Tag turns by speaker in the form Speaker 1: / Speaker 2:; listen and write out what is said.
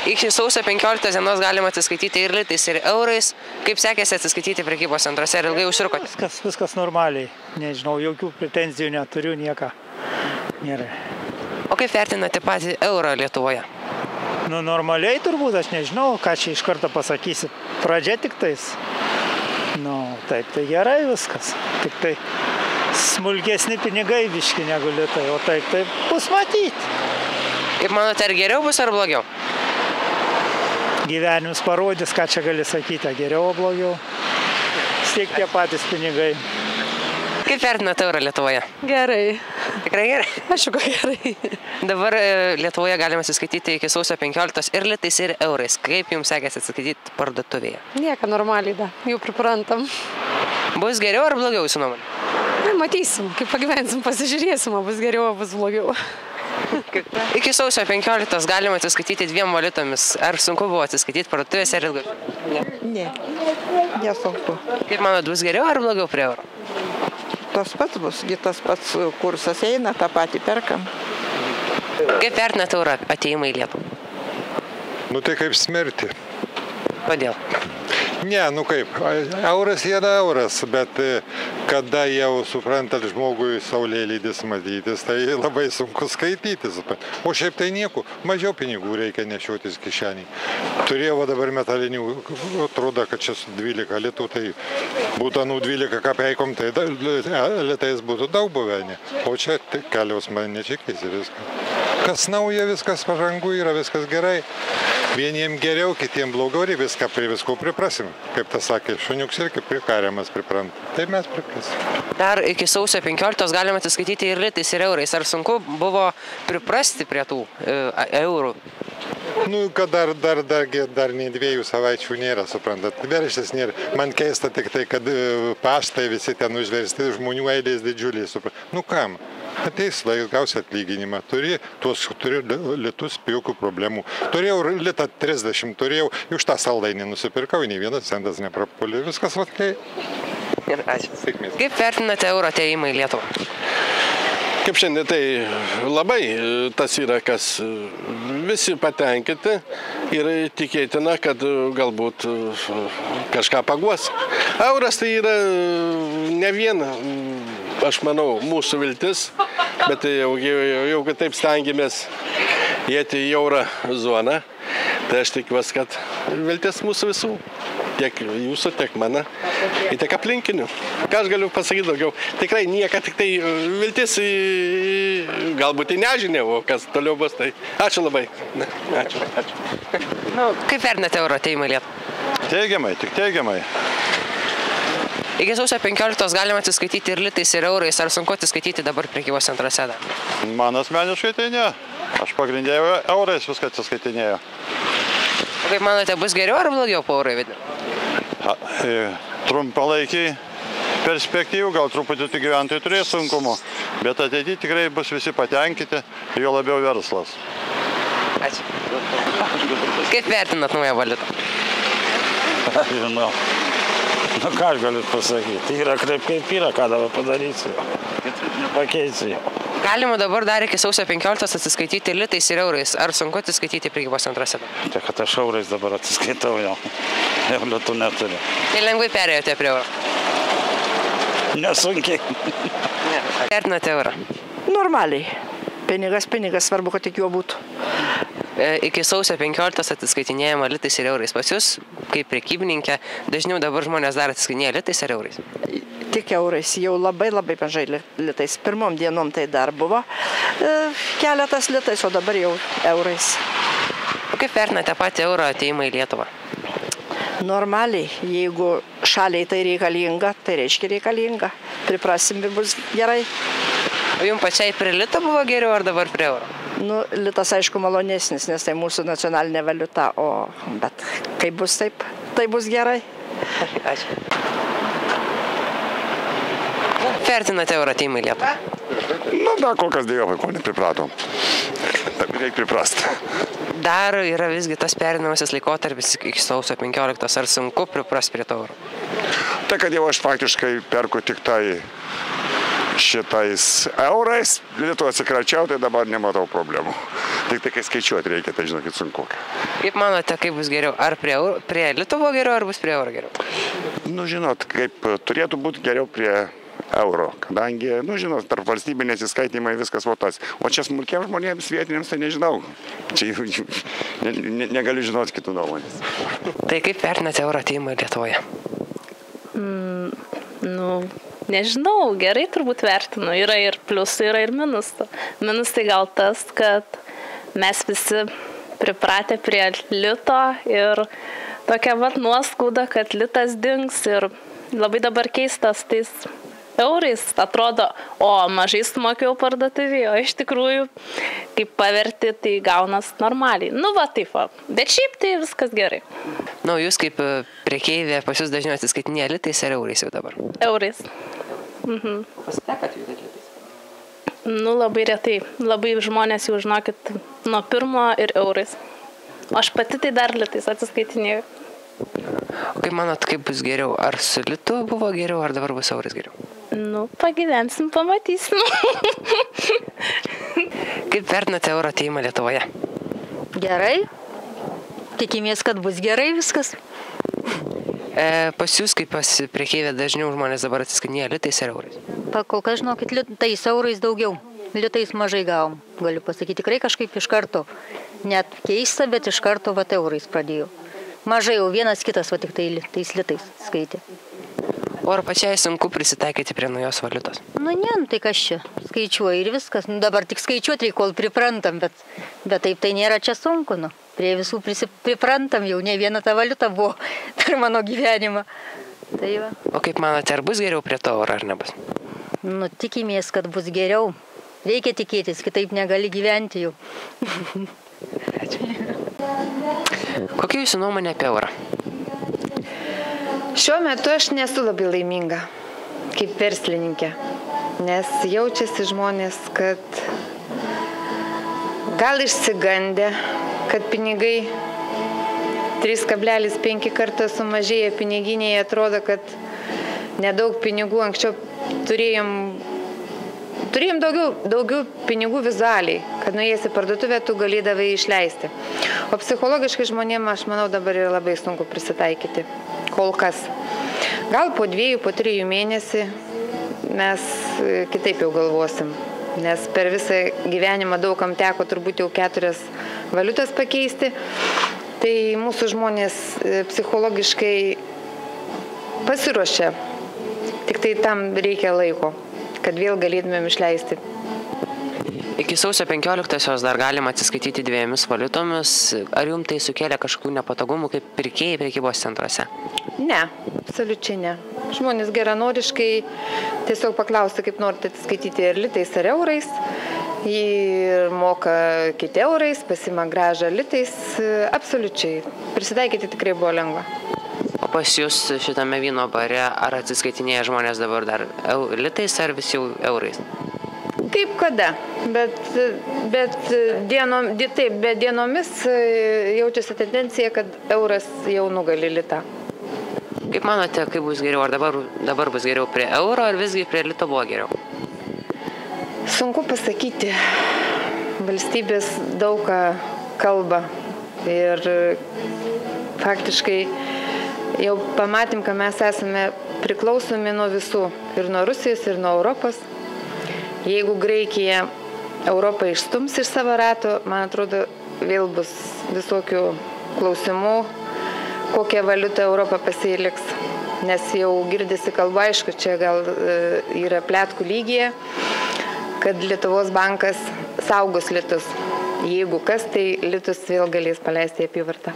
Speaker 1: Iki sausio 15 dienos galima atsiskaityti ir litais, ir eurais. Kaip sekėsi atsiskaityti prekybos centruose ir ilgai užtrukote?
Speaker 2: Viskas normaliai. Nežinau, jokių pretenzijų neturiu, nieko nėra.
Speaker 1: O kaip vertinate patį eurą Lietuvoje?
Speaker 2: Nu, normaliai turbūt, aš nežinau, ką čia iš karto pasakysi. Pradžia tik tais. Nu, taip, tai gerai viskas. Tik tai smulkesni pinigai biški negu litai, o taip bus matyti.
Speaker 1: Kaip manote, ar geriau bus ar blogiau?
Speaker 2: Gyvenimas parodys, ką čia gali sakyti, geriau o blogiau. Stiek tie patys pinigai.
Speaker 1: Kaip vertinate eurą Lietuvoje?
Speaker 3: Gerai.
Speaker 1: Tikrai gerai?
Speaker 3: Aišku, gerai.
Speaker 1: Dabar Lietuvoje galima atsiskaityti iki sausio 15 ir litais, ir eurais. Kaip jums sekėsi atsiskaityti parduotuvėje?
Speaker 3: Nieko normaliai, jau priprantam.
Speaker 1: Bus geriau ar blogiau jūsų nuomonė?
Speaker 3: Matysim, kaip pagyvensim, pasižiūrėsim, bus geriau, bus blogiau.
Speaker 1: Iki sausio 15 galima atsiskaityti 2 valiutomis. Ar sunku buvo atsiskaityti parduotuvėse ar ilgai?
Speaker 4: Ne, nesunku.
Speaker 1: Kaip manot, bus geriau ar blogiau prie euro?
Speaker 4: Tas pats bus, tas pats kursas eina, tą patį perkam.
Speaker 1: Kaip vertinate eurą ateimą į Lietuvą?
Speaker 5: Nu tai kaip smerti.
Speaker 1: Kodėl?
Speaker 5: Ne, nu kaip, euras yra euras, bet kada jau suprantat žmogui saulėlydis matytis, tai labai sunku skaityti. O šiaip tai nieko, mažiau pinigų reikia nešiotis kišenį. Turėjau dabar metalinių, atrodo, kad čia 12 litų, tai būtų 12 kapeikom, tai litais būtų daug buvę. O čia keliaus mannečikiais ir viskas. Kas nauja, viskas pažangu yra, viskas gerai. Vieniems geriau, kitiems blogiau ir viską prie visko priprasim. Kaip tas sakė, šuniuks irgi prikariamas pripranta. Tai mes priprasim.
Speaker 1: Dar iki sausio 15 galima atsiskaityti ir litais, ir eurais. Ar sunku buvo priprasti prie tų eurų?
Speaker 5: Nu, kad dar nei 2 savaičių nėra, suprantat. Verštis nėra. Man keista tik tai, kad paštai visi ten užversti, žmonių eilės didžiuliai, suprantat. Nu kam? Ateis laikas, gausi atlyginimą, turi litus, jokių problemų. Turėjau litą 30, turėjau, už tą saldainį nusipirkau, nei vienas centas neprapulė, viskas vatkai.
Speaker 1: Ir ačiū. Sėkmės. Kaip vertinate euro atėjimą į Lietuvą?
Speaker 6: Kaip šiandien, tai labai tas yra, kas visi patenkinti ir tikėtina, kad galbūt kažką paguos. Euras tai yra ne viena, aš manau, mūsų viltis, bet jau taip stengiamės įeiti į euro zoną, tai aš tikiuosi, kad viltis mūsų visų, tiek jūsų, tiek mano, ir tiek aplinkinių. Ką aš galiu pasakyti daugiau? Tikrai nieka, tik tai viltis galbūt į nežinę, o kas toliau bus, tai ačiū labai. Ačiū.
Speaker 1: Nu, kaip vertinate euro atėjimą į Lietuvą?
Speaker 7: Teigiamai, tik teigiamai.
Speaker 1: Iki sausio 15 galima atsiskaityti ir litais, ir eurais. Ar sunku atsiskaityti dabar prekybos centruose?
Speaker 7: Man asmeniškai tai ne. Aš pagrindėjau eurais viską atsiskaitinėjau.
Speaker 1: O kaip manote, bus geriau ar blogiau po euro įvedimo?
Speaker 7: Trumpalaikiai perspektyvų, gal truputį gyventojai turės sunkumų, bet ateityje tikrai bus visi patenkinti, jo labiau verslas.
Speaker 1: Ačiū. Kaip vertinat naują valiutą?
Speaker 8: Žinau. Nu ką aš galiu pasakyti, yra kaip yra, ką dabar padarysiu, nepakeisiu.
Speaker 1: Galima dabar dar iki sausio 15 atsiskaityti litais ir eurais. Ar sunku atsiskaityti prekybos centruose?
Speaker 8: Tai kad aš eurais dabar atsiskaitau jau litų neturiu.
Speaker 1: Tai lengvai perėjote prie euro?
Speaker 8: Nesunkiai.
Speaker 1: Vertinate eurą?
Speaker 4: Normaliai. Pinigas, svarbu, kad tik juo būtų.
Speaker 1: Iki sausio 15 atsiskaitinėjama litais ir eurais. Pas jūs, kaip prekybininkė, dažniau dabar žmonės dar atsiskaitinėja litais ar eurais?
Speaker 4: Tik eurais, jau labai mažai litais. Pirmom dienom tai dar buvo keletas litais, o dabar jau eurais.
Speaker 1: O kaip vertinate patį euro atėjimą į Lietuvą?
Speaker 4: Normaliai, jeigu šaliai tai reikalinga, tai reiškia reikalinga. Priprasim ir bus gerai.
Speaker 1: O jums pačiai prie lito buvo geriau ar dabar prie euro?
Speaker 4: Nu, litas aišku malonesnis, nes tai mūsų nacionalinė valiuta, bet kaip bus taip, tai bus gerai.
Speaker 1: Ačiū. Vertinate euro atėjimą į Lietuvą?
Speaker 7: Nu, dar kol kas dėjopai, kol nepripratom. Taip reikia priprasti.
Speaker 1: Dar yra visgi tas perinamasis laikotarpis iki sausio 15, ar sunku priprast prie to euro?
Speaker 7: Tai, kad jau aš faktiškai perku tik tai
Speaker 9: šitais eurais, litų atsikračiau, tai dabar nematau problemų. Tik tai, kai skaičiuoti reikia, tai žinokit, sunku.
Speaker 1: Kaip manote, kaip bus geriau? Ar prie lito buvo geriau, ar bus prie euro geriau?
Speaker 9: Nu, žinot, kaip turėtų būti geriau prie euro, kadangi, nu, žinot, tarp valstybinės įskaitimai viskas votas. O čia smulkiems žmonėms vietiniams, tai nežinau. Čia negaliu žinoti kitų nuomonės.
Speaker 1: Tai kaip vertinate euro atėjimą Lietuvoje?
Speaker 10: Nu, nežinau, gerai turbūt vertinu. Yra ir pliusų, yra ir minusų. Minusai gal tas, kad mes visi pripratę prie lito ir tokia vat nuoskauda, kad litas dings ir labai dabar keistas tais eurais. Atrodo, o mažai sumokėjau parduotuvėje, o iš tikrųjų, kaip paverti, tai gaunas normaliai. Nu va, taip va. Bet šiaip tai viskas gerai.
Speaker 1: Nu, jūs kaip prekeivė, pas jūs dažniau atsiskaitinėja litais ar eurais jau dabar?
Speaker 10: Eurais.
Speaker 1: Pasitekat jūs litais?
Speaker 10: Nu, labai retai. Labai žmonės jau žinokit nuo pirmo ir eurais. O aš pati tai dar litais atsiskaitinėjau.
Speaker 1: O kaip manot, kaip bus geriau? Ar su litu buvo geriau, ar dabar bus eurais geriau?
Speaker 10: Nu, pagyvensim, pamatysim.
Speaker 1: Kaip vertinate euro atėjimą Lietuvoje?
Speaker 11: Gerai. Tikimės, kad bus gerai viskas.
Speaker 1: Pas jūs kaip pas prekeivė dažniau žmonės dabar atsiskaitinėja litais ar eurais?
Speaker 11: Kol kas, žinokit, litais eurais daugiau. Litais mažai gavom. Galiu pasakyti, tikrai kažkaip iš karto. Net keista, bet iš karto vat eurais pradėjau. Mažai jau vienas kitas, va tik tais litais skaitė.
Speaker 1: O ar pačiai sunku prisitaikyti prie naujos valiutos?
Speaker 11: Nu ne, tai kas čia? Skaičiuoja ir viskas. Nu, dabar tik skaičiuoti reikia, kol priprantam, bet taip tai nėra čia sunku. Nu. Prie visų priprantam, jau ne viena ta valiuta buvo per mano gyvenimą. Tai va.
Speaker 1: O kaip manote, ar bus geriau prie to euro, ar nebus?
Speaker 11: Nu, tikimės, kad bus geriau. Reikia tikėtis, kitaip negali gyventi jau.
Speaker 1: Kokia jūsų nuomonė apie eurą?
Speaker 12: Šiuo metu aš nesu labai laiminga kaip verslininkė, nes jaučiasi žmonės, kad gal išsigandę, kad pinigai 3,5 kartą sumažėja piniginėje, atrodo, kad nedaug pinigų, anksčiau turėjom daugiau pinigų vizualiai, kad nuėjęs į parduotuvę tu galėdavai išleisti. O psichologiškai žmonėm, aš manau, dabar yra labai sunku prisitaikyti. Kol kas. Gal po 2, po 3 mėnesį mes kitaip jau galvosim, nes per visą gyvenimą daugam teko turbūt jau 4 valiutas pakeisti. Tai mūsų žmonės psichologiškai pasiruošia, tik tai tam reikia laiko, kad vėl galėtumėm išleisti.
Speaker 1: Iki sausio 15-osios dar galima atsiskaityti 2 valiutomis. Ar jums tai sukėlė kažkokių nepatogumų kaip pirkėjai prekybos centruose?
Speaker 12: Ne, absoliučiai ne. Žmonės geranoriškai tiesiog paklausia, kaip norite atsiskaityti ar litais, ar eurais. Ir moka kiti eurais, pasima grąžą litais. Absoliučiai. Prisitaikyti tikrai buvo lengva.
Speaker 1: O pas jūs šitame vyno bare, ar atsiskaitinėja žmonės dabar dar litais, ar vis jau eurais?
Speaker 12: Kaip kada, bet dienomis jaučiasi tendencija, kad euras jau nugali litą.
Speaker 1: Kaip manote, kaip bus geriau? Ar dabar bus geriau prie euro, ar visgi prie lito buvo geriau?
Speaker 12: Sunku pasakyti. Valstybės daug ką kalba ir faktiškai jau pamatėm, kad mes esame priklausomi nuo visų, ir nuo Rusijos, ir nuo Europos. Jeigu Graikija Europą išstums iš savo rato, man atrodo, vėl bus visokių klausimų, kokią valiutą Europą pasiliks. Nes jau girdisi kalba, aišku, čia gal yra pletkų lygyje, kad Lietuvos bankas saugos litus. Jeigu kas, tai litus vėl galės paleisti į apyvartą.